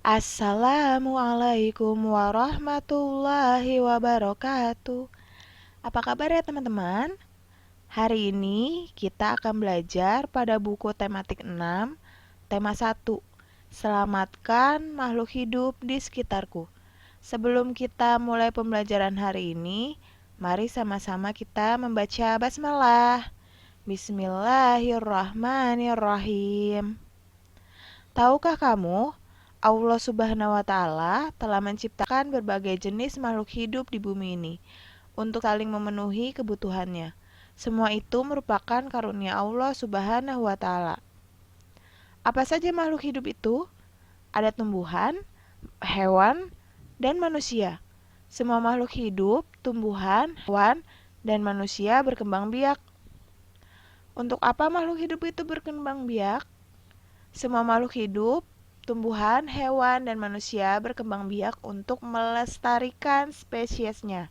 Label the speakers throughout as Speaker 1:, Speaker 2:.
Speaker 1: Assalamualaikum warahmatullahi wabarakatuh. Apa kabar ya teman-teman? Hari ini kita akan belajar pada buku tematik 6, tema 1. Selamatkan makhluk hidup di sekitarku. Sebelum kita mulai pembelajaran hari ini, mari sama-sama kita membaca basmalah. Bismillahirrahmanirrahim. Tahukah kamu, Allah Subhanahu wa Ta'ala telah menciptakan berbagai jenis makhluk hidup di bumi ini untuk saling memenuhi kebutuhannya. Semua itu merupakan karunia Allah Subhanahu wa Ta'ala. Apa saja makhluk hidup itu? Ada tumbuhan, hewan, dan manusia. Semua makhluk hidup, tumbuhan, hewan, dan manusia berkembang biak. Untuk apa makhluk hidup itu berkembang biak? Semua makhluk hidup, tumbuhan, hewan, dan manusia berkembang biak untuk melestarikan spesiesnya.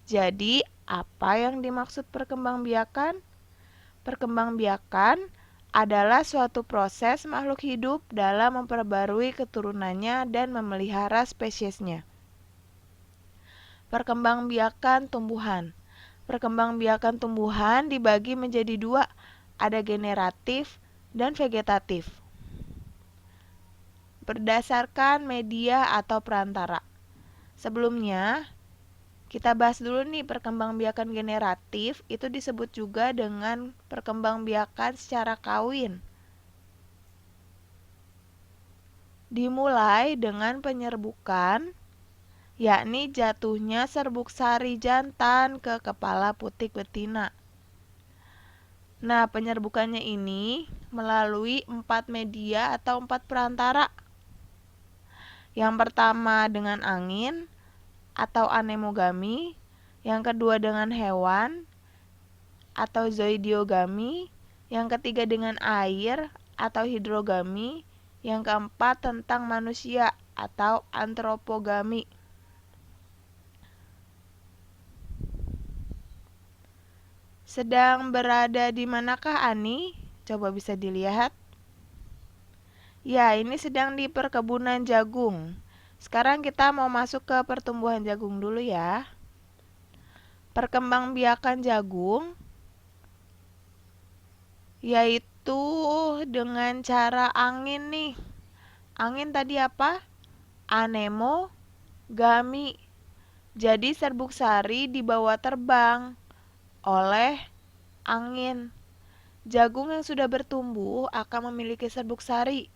Speaker 1: Jadi, apa yang dimaksud perkembangbiakan? Perkembangbiakan adalah suatu proses makhluk hidup dalam memperbarui keturunannya dan memelihara spesiesnya. Perkembangbiakan tumbuhan. Perkembangbiakan tumbuhan dibagi menjadi dua, ada generatif dan vegetatif. Berdasarkan media atau perantara. Sebelumnya, kita bahas dulu nih perkembangbiakan generatif, itu disebut juga dengan perkembangbiakan secara kawin. Dimulai dengan penyerbukan, yakni jatuhnya serbuk sari jantan ke kepala putik betina. Nah, penyerbukannya ini melalui 4 media atau 4 perantara. Yang pertama dengan angin atau anemogami, yang kedua dengan hewan atau zoidiogami, yang ketiga dengan air atau hidrogami, yang keempat tentang manusia atau antropogami. Sedang berada di manakah Ani? Coba bisa dilihat. Ya, ini sedang di perkebunan jagung. Sekarang kita mau masuk ke pertumbuhan jagung dulu ya. Perkembangbiakan jagung yaitu dengan cara angin nih. Angin tadi apa? Anemogami. Jadi serbuk sari dibawa terbang oleh angin. Jagung yang sudah bertumbuh akan memiliki serbuk sari.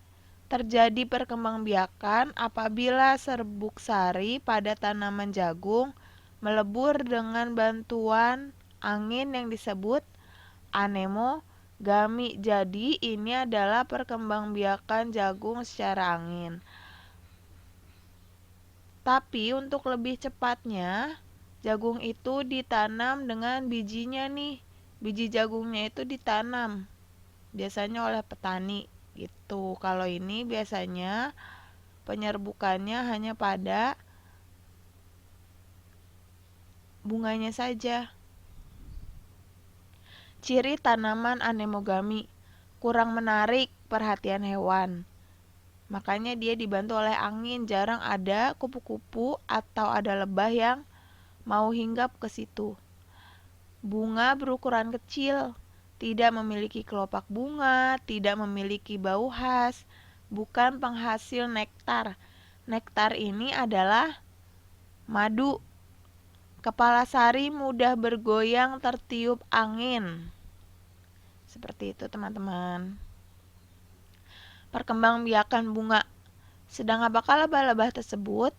Speaker 1: Terjadi perkembangbiakan apabila serbuk sari pada tanaman jagung melebur dengan bantuan angin yang disebut anemogami. Jadi ini adalah perkembangbiakan jagung secara angin. Tapi untuk lebih cepatnya, jagung itu ditanam dengan bijinya nih. Biji jagungnya itu ditanam biasanya oleh petani gitu. Kalau ini biasanya penyerbukannya hanya pada bunganya saja. Ciri tanaman anemogami, kurang menarik perhatian hewan. Makanya dia dibantu oleh angin, jarang ada kupu-kupu atau ada lebah yang mau hinggap ke situ. Bunga berukuran kecil, tidak memiliki kelopak bunga, tidak memiliki bau khas, bukan penghasil nektar. Nektar ini adalah madu. Kepala sari mudah bergoyang tertiup angin. Seperti itu teman-teman. Perkembangbiakan bunga. Sedang apakah lebah-lebah tersebut?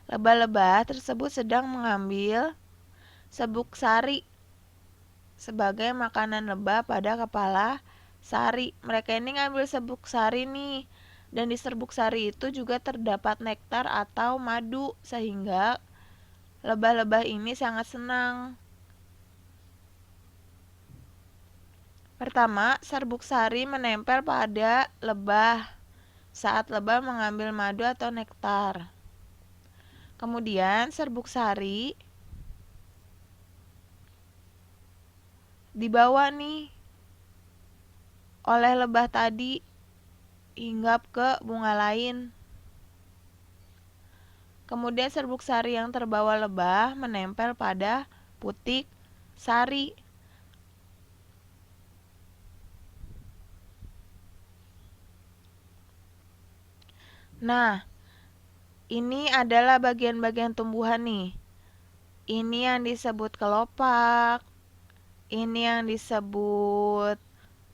Speaker 1: Lebah-lebah tersebut sedang mengambil serbuk sari sebagai makanan lebah pada kepala sari. Mereka ini ngambil serbuk sari nih. Dan di serbuk sari itu juga terdapat nektar atau madu, sehingga lebah-lebah ini sangat senang. Pertama, serbuk sari menempel pada lebah saat lebah mengambil madu atau nektar. Kemudian serbuk sari dibawa nih oleh lebah tadi hinggap ke bunga lain. Kemudian serbuk sari yang terbawa lebah menempel pada putik sari. Nah, ini adalah bagian-bagian tumbuhan nih. Ini yang disebut kelopak, ini yang disebut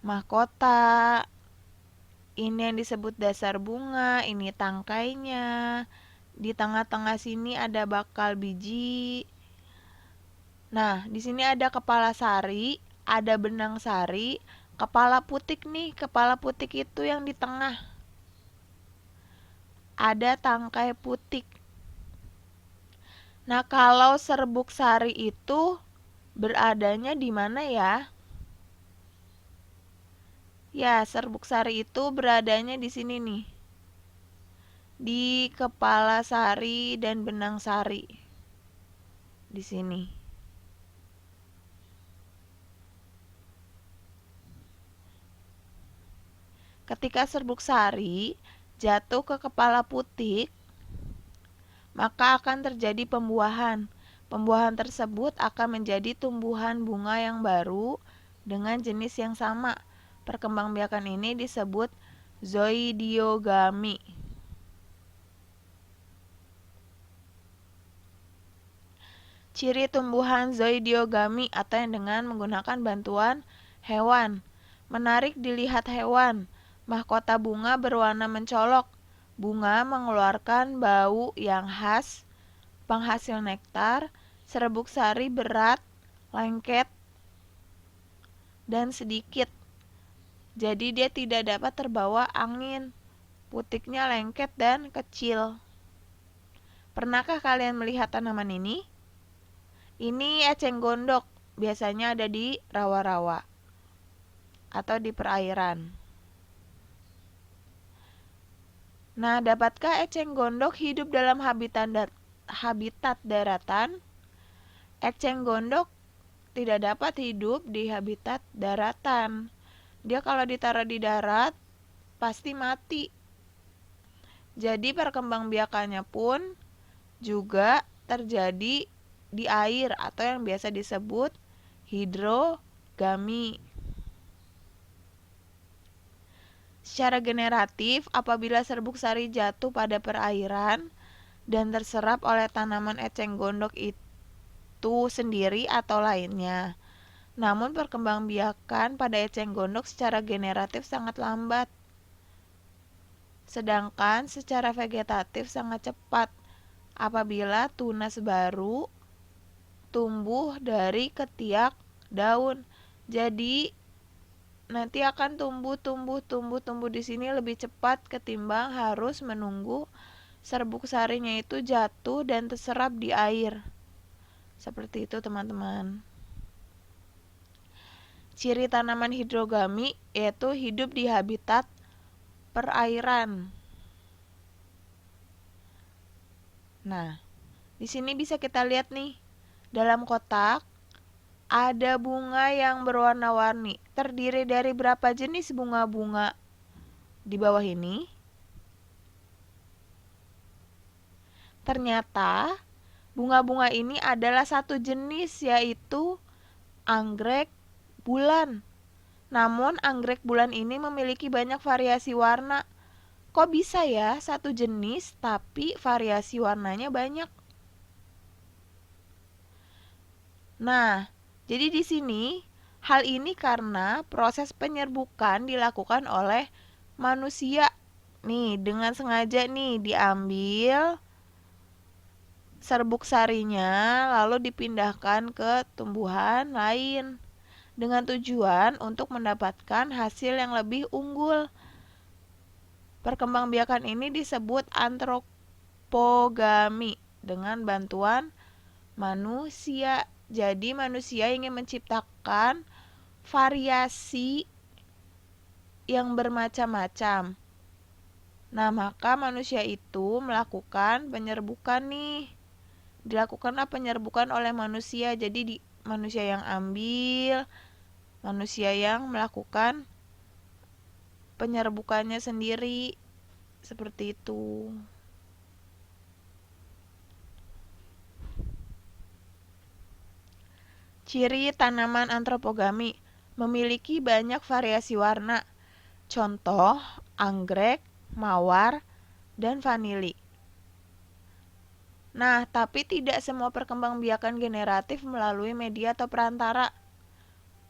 Speaker 1: mahkota, ini yang disebut dasar bunga, ini tangkainya. Di tengah-tengah sini ada bakal biji. Nah, di sini ada kepala sari, ada benang sari, kepala putik nih, kepala putik itu yang di tengah. Ada tangkai putik. Nah, kalau serbuk sari itu beradanya di mana ya? Ya, serbuk sari itu beradanya di sini nih. Di kepala sari dan benang sari. Di sini. Ketika serbuk sari jatuh ke kepala putik, maka akan terjadi pembuahan. Pembuahan tersebut akan menjadi tumbuhan bunga yang baru dengan jenis yang sama. Perkembangbiakan ini disebut zoidiogami. Ciri tumbuhan zoidiogami atau yang dengan menggunakan bantuan hewan. Menarik dilihat hewan. Mahkota bunga berwarna mencolok. Bunga mengeluarkan bau yang khas, penghasil nektar. Serbuk sari berat, lengket, dan sedikit. Jadi dia tidak dapat terbawa angin. Putiknya lengket dan kecil. Pernahkah kalian melihat tanaman ini? Ini eceng gondok, biasanya ada di rawa-rawa atau di perairan. Nah, dapatkah eceng gondok hidup dalam habitat daratan? Eceng gondok tidak dapat hidup di habitat daratan. Dia kalau ditaruh di darat pasti mati. Jadi perkembangbiakannya pun juga terjadi di air atau yang biasa disebut hidrogami. Secara generatif, apabila serbuk sari jatuh pada perairan dan terserap oleh tanaman eceng gondok itu sendiri atau lainnya. Namun perkembangbiakan pada eceng gondok secara generatif sangat lambat. Sedangkan secara vegetatif sangat cepat apabila tunas baru tumbuh dari ketiak daun. Jadi nanti akan tumbuh di sini lebih cepat ketimbang harus menunggu serbuk sarinya itu jatuh dan terserap di air. Seperti itu, teman-teman. Ciri tanaman hidrogami yaitu hidup di habitat perairan. Nah, di sini bisa kita lihat nih, dalam kotak ada bunga yang berwarna-warni. Terdiri dari berapa jenis bunga-bunga di bawah ini? Ternyata bunga-bunga ini adalah satu jenis, yaitu anggrek bulan. Namun anggrek bulan ini memiliki banyak variasi warna. Kok bisa ya satu jenis tapi variasi warnanya banyak? Nah, jadi di sini hal ini karena proses penyerbukan dilakukan oleh manusia. Nih, dengan sengaja nih diambil serbuk sarinya lalu dipindahkan ke tumbuhan lain dengan tujuan untuk mendapatkan hasil yang lebih unggul. Perkembangbiakan ini disebut antropogami dengan bantuan manusia. Jadi manusia ingin menciptakan variasi yang bermacam-macam. Nah, maka manusia itu melakukan penyerbukan nih. Dilakukanlah penyerbukan oleh manusia. Jadi manusia yang ambil, manusia yang melakukan penyerbukannya sendiri, seperti itu. Ciri tanaman antropogami memiliki banyak variasi warna. Contoh, anggrek, mawar, dan vanili. Nah, tapi tidak semua perkembangbiakan generatif melalui media atau perantara.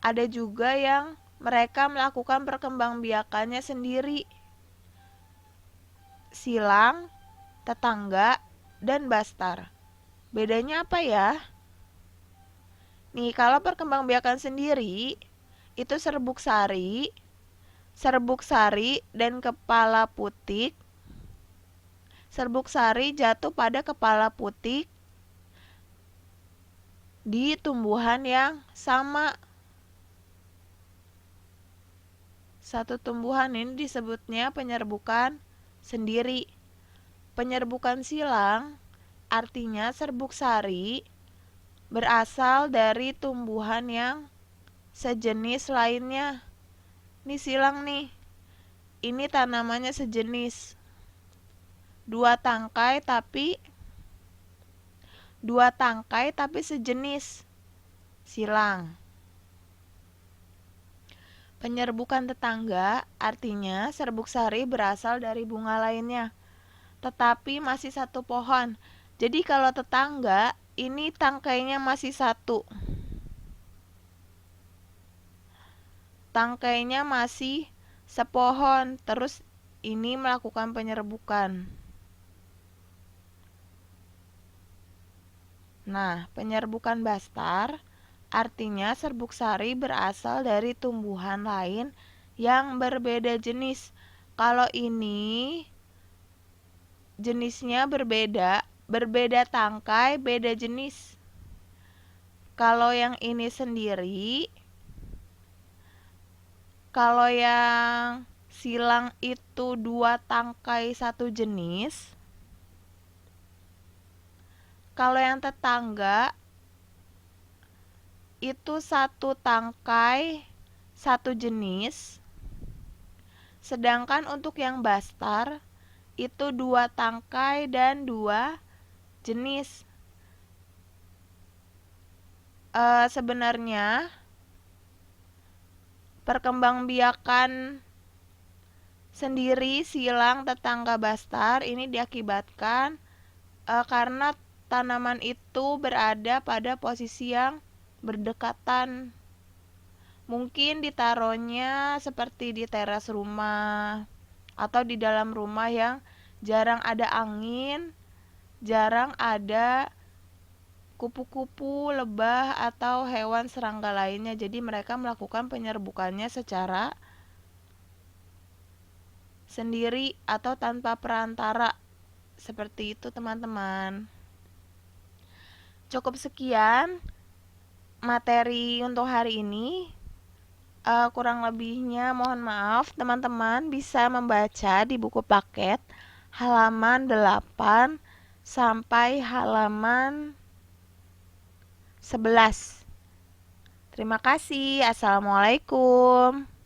Speaker 1: Ada juga yang mereka melakukan perkembangbiakannya sendiri. Silang, tetangga, dan bastar. Bedanya apa ya? Nih, kalau perkembangbiakan sendiri, itu serbuk sari dan kepala putik. Serbuk sari jatuh pada kepala putik di tumbuhan yang sama. Satu tumbuhan ini disebutnya penyerbukan sendiri. Penyerbukan silang artinya serbuk sari berasal dari tumbuhan yang sejenis lainnya. Ini silang nih. Ini tanamannya sejenis. Dua tangkai tapi sejenis. Silang. Penyerbukan tetangga artinya serbuk sari berasal dari bunga lainnya, tetapi masih satu pohon. Jadi kalau tetangga, ini tangkainya masih satu. Tangkainya masih sepohon, terus ini melakukan penyerbukan. Nah, penyerbukan bastar artinya serbuk sari berasal dari tumbuhan lain yang berbeda jenis. Kalau ini jenisnya berbeda tangkai, beda jenis. Kalau yang ini sendiri, kalau yang silang itu dua tangkai satu jenis, kalau yang tetangga itu satu tangkai satu jenis, sedangkan untuk yang bastar itu dua tangkai dan dua jenis. Sebenarnya perkembangbiakan sendiri silang tetangga bastar ini diakibatkan karena tanaman itu berada pada posisi yang berdekatan. Mungkin ditaruhnya seperti di teras rumah atau di dalam rumah yang jarang ada angin, jarang ada kupu-kupu, lebah, atau hewan serangga lainnya. Jadi mereka melakukan penyerbukannya secara sendiri atau tanpa perantara. Seperti itu teman-teman. Cukup sekian materi untuk hari ini. Kurang lebihnya mohon maaf. Teman-teman bisa membaca di buku paket halaman 8 sampai halaman 11. Terima kasih. Assalamualaikum.